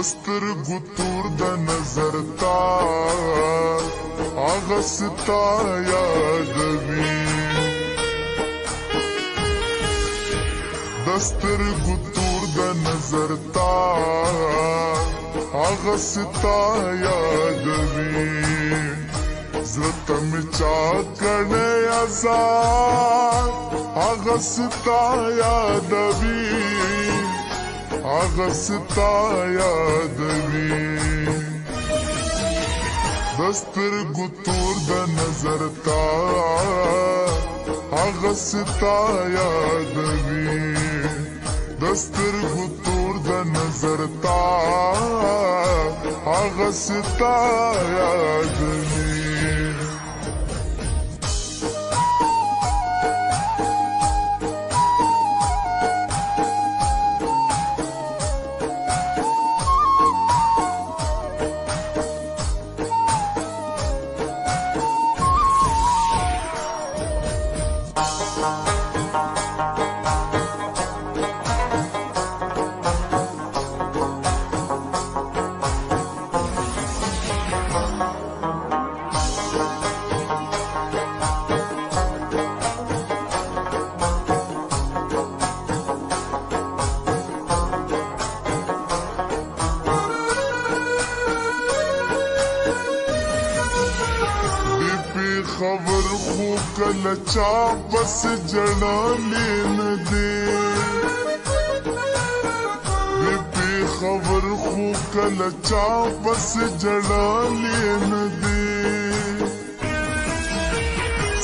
دسترګو تور د نظر تار هغه ستا یادوي دسترګو تور د نظر تار هغه ستا یادوي زړه ته مې چا کړی آزاد هغه ستا یادوي هغه ستا یادوي دسترګو تور د نظر تار هغه ستا یادوي دسترګو تور د نظر تار هغه ستا یادوي خبر خو کله چا بس جړلې نه دی بې خبر خو کله چا بس جړلې نه دی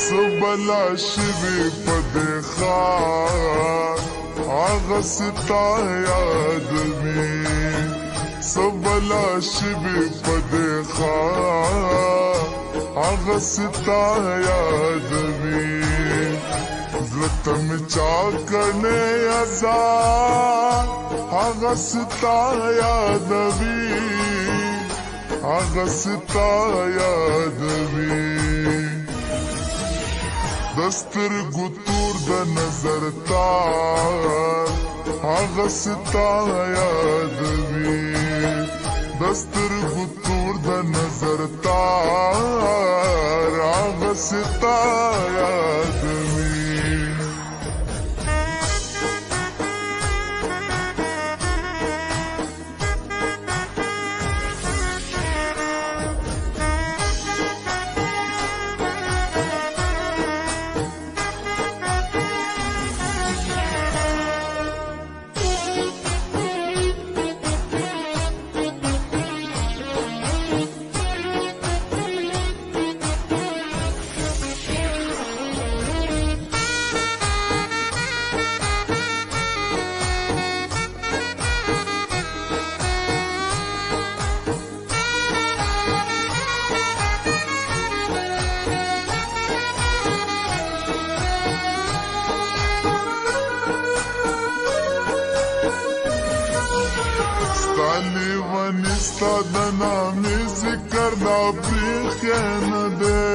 سبلا شوي په دې ښار هغه ستا یادوي سبلا شوي په دې ښار هغه ستا یادوي زړه ته مې چا کړی آزاد هغه ستا یادوي هغه ستا یادوي دسترګو تور د نظر تار هغه ستا یادوي دسترګو تور د نظر تار هغه ستا یادوي لیونی ستا د نامې ذکر دا پریښی نه دی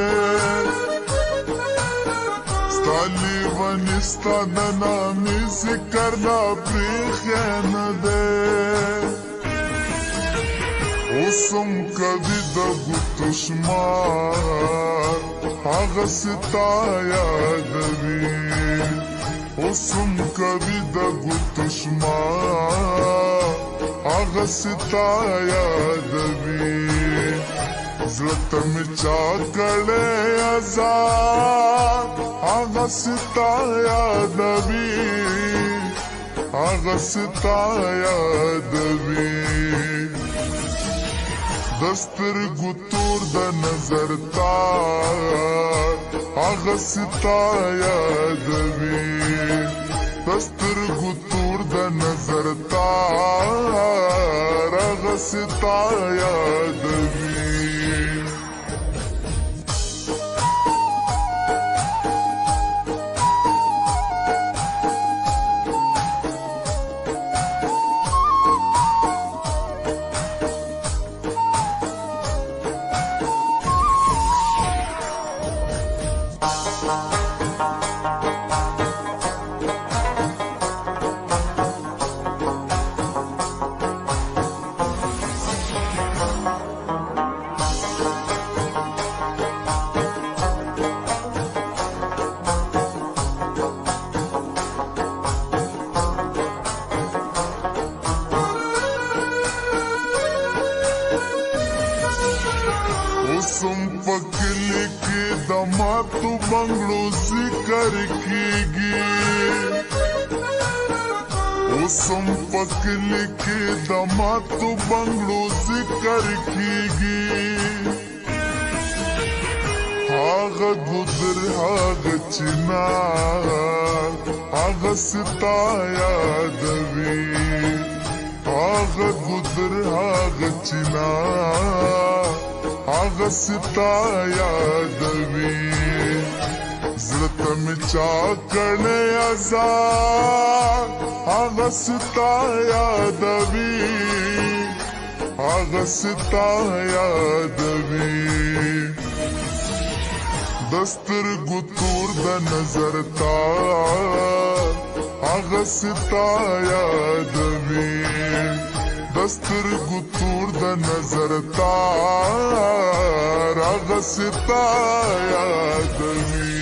ستا لیونی ستا د نامې ذکر دا پریښی نه دی اوس هم کوي د ګوتو شمار هغه ستا یادوي اوس هم کوي د ګوتو شمار هغه ستا یادوي زړه ته مې چا کړی آزاد هغه ستا یادوي هغه ستا یادوي دسترګو تور د نظر تار هغه ستا یادوي دسترګو تور د نظر تار هغه ستا یادوي اوسم پکلی کې د ماتو بنگلو ذکر کیږي اوسم پکلی کې د ماتو بنگلو ذکر کیږي هاغه ګذر هاغه چنار هاغه ستا یادوي هاغه ګذر هاغه چنار هاغه ستا یادوي زړه ته مې چا کړی ازار هاغه ستا یادوي هاغه ستا یادوي دسترګو تور د نظر تار هغه ستا یادوي دسترګو تور د نظر تار هغه ستا یادوي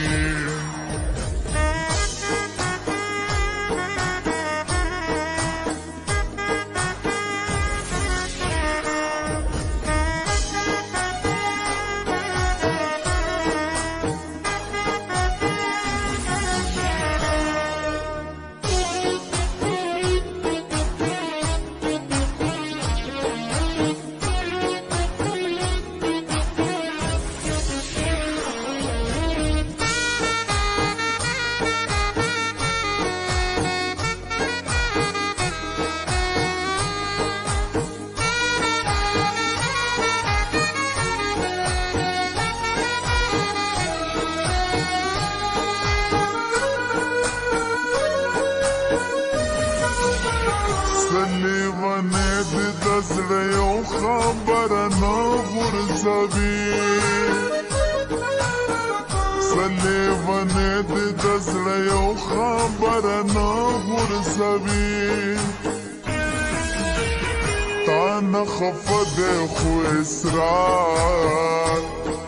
لیوانه دې د زړه یو خبره نه غورځوي لیوانه دې د زړه یو خبره نه غورځوي تا نه خفه دی خو اسرار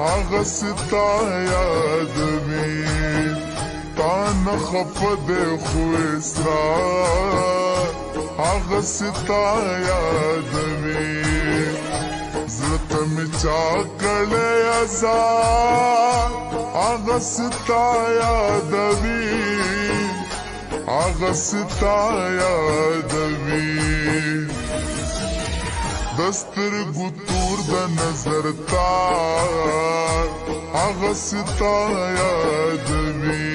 هغه ستا یادوي تا نه خفه دی خو اسرار هغه ستا یادوي زړه ته مې چا کړی ازار هغه ستا یادوي هغه ستا یادوي دسترګو تور د نظر تار هغه ستا یادوي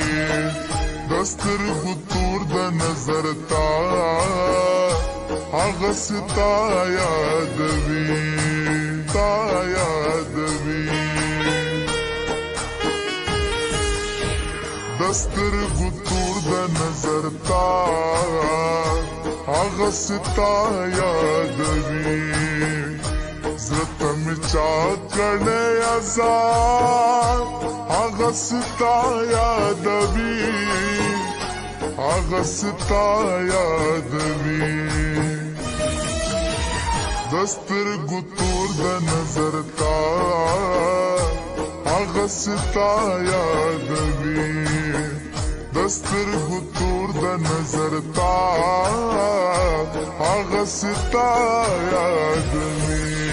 دسترګو تور د نظر تار هغه ستا یادوي تا یادوي دسترګو تور د نظر تار هغه ستا یادوي زړه ته مې چا کړی ازار هغه ستا یادوي هغه ستا یادوي دسترګو تور د نظر تار هغه ستا یادوي دسترګو تور د نظر تار هغه ستا یادوي